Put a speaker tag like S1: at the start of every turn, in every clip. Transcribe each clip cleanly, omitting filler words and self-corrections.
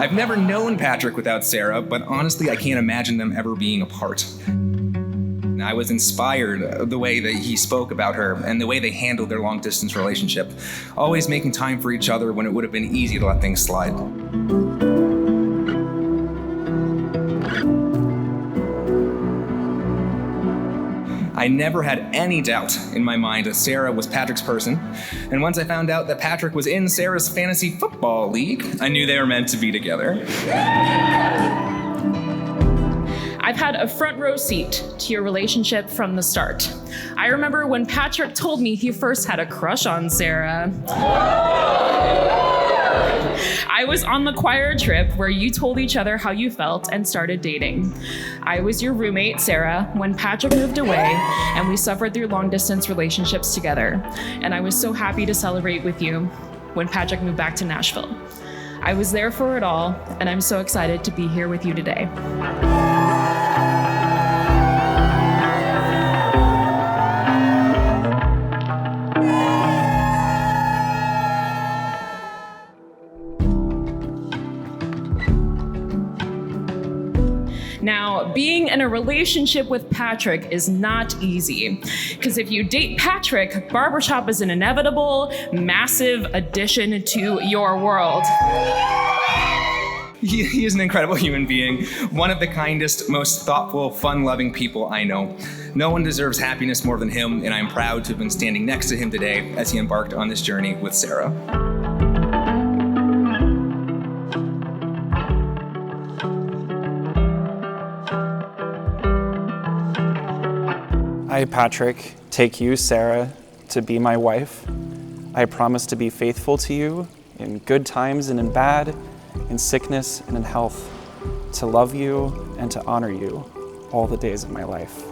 S1: I've never known Patrick without Sarah, but honestly, I can't imagine them ever being apart. I was inspired the way that he spoke about her and the way they handled their long-distance relationship, always making time for each other when it would have been easy to let things slide. I never had any doubt in my mind that Sarah was Patrick's person, and once I found out that Patrick was in Sarah's fantasy football league, I knew they were meant to be together.
S2: I've had a front row seat to your relationship from the start. I remember when Patrick told me he first had a crush on Sarah. I was on the choir trip where you told each other how you felt and started dating. I was your roommate, Sarah, when Patrick moved away and we suffered through long distance relationships together. And I was so happy to celebrate with you when Patrick moved back to Nashville. I was there for it all, and I'm so excited to be here with you today. Now, being in a relationship with Patrick is not easy, because if you date Patrick, barbershop is an inevitable, massive addition to your world.
S1: He is an incredible human being, one of the kindest, most thoughtful, fun-loving people I know. No one deserves happiness more than him, and I'm proud to have been standing next to him today as he embarked on this journey with Sarah.
S3: I, Patrick, take you, Sarah, to be my wife. I promise to be faithful to you in good times and in bad, in sickness and in health, to love you and to honor you all the days of my life.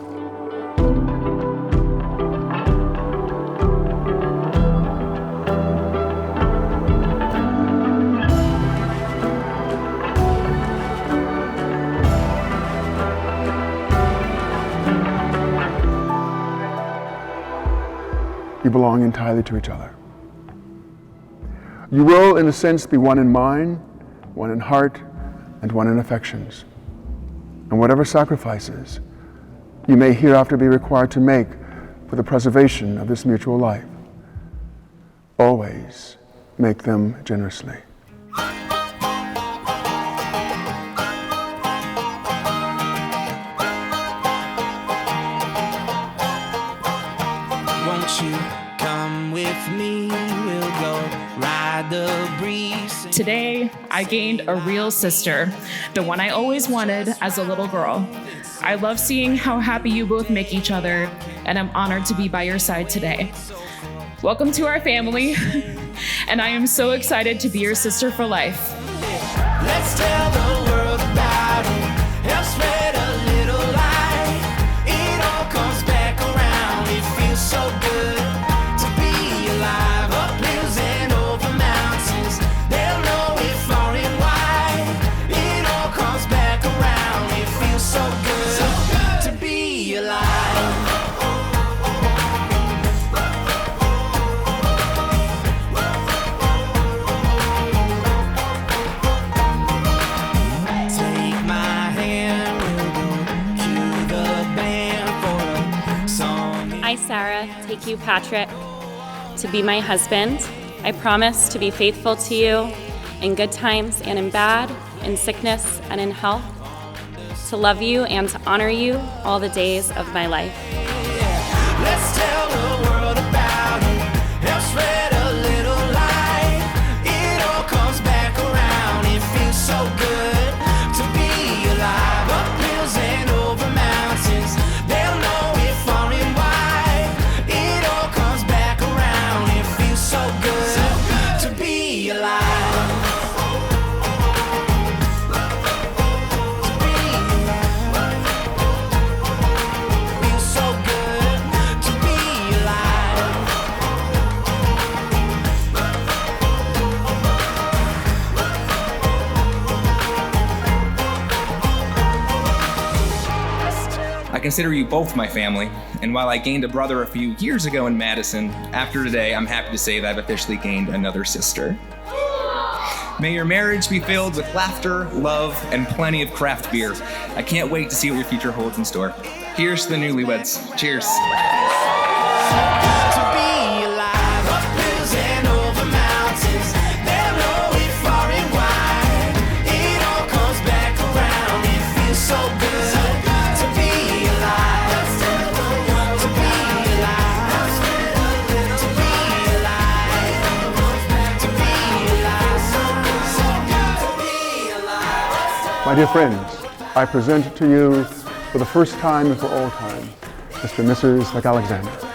S4: You belong entirely to each other. You will, in a sense, be one in mind, one in heart, and one in affections. And whatever sacrifices you may hereafter be required to make for the preservation of this mutual life, always make them generously.
S5: Won't you come with me? We'll go ride the breeze.
S2: Today, I gained a real sister, the one I always wanted as a little girl. I love seeing how happy you both make each other, and I'm honored to be by your side today. Welcome to our family, and I am so excited to be your sister for life.
S5: Let's tell the world about it. Help spread a little light. It all comes back around. It feels so good to be alive. Up hills and over mountains. They'll know it far and wide. It all comes back around. It feels so good to be alive. Take my hand, we'll go cue the band for a song.
S6: I, Sarah, take you, Patrick, to be my husband. I promise to be faithful to you in good times and in bad, in sickness and in health, to love you and to honor you all the days of my life.
S5: Let's tell the world about it. Help spread a little light. It all comes back around. It feels so good to be alive. Up hills and over mountains. They'll know it far and wide. It all comes back around. It feels so good to be alive. To be alive. Feels so good to be alive.
S1: I consider you both my family, and while I gained a brother a few years ago in Madison, after today, I'm happy to say that I've officially gained another sister. May your marriage be filled with laughter, love, and plenty of craft beer. I can't wait to see what your future holds in store. Here's to the newlyweds. Cheers.
S5: To be alive, up hills and over mountains, they'll know it far and wide. It all comes back around, it feels so good to be alive. To be alive. To be alive. To be alive.
S4: My dear friends, I present to you for the first time and for all time, Mr. and Mrs. McAlexander.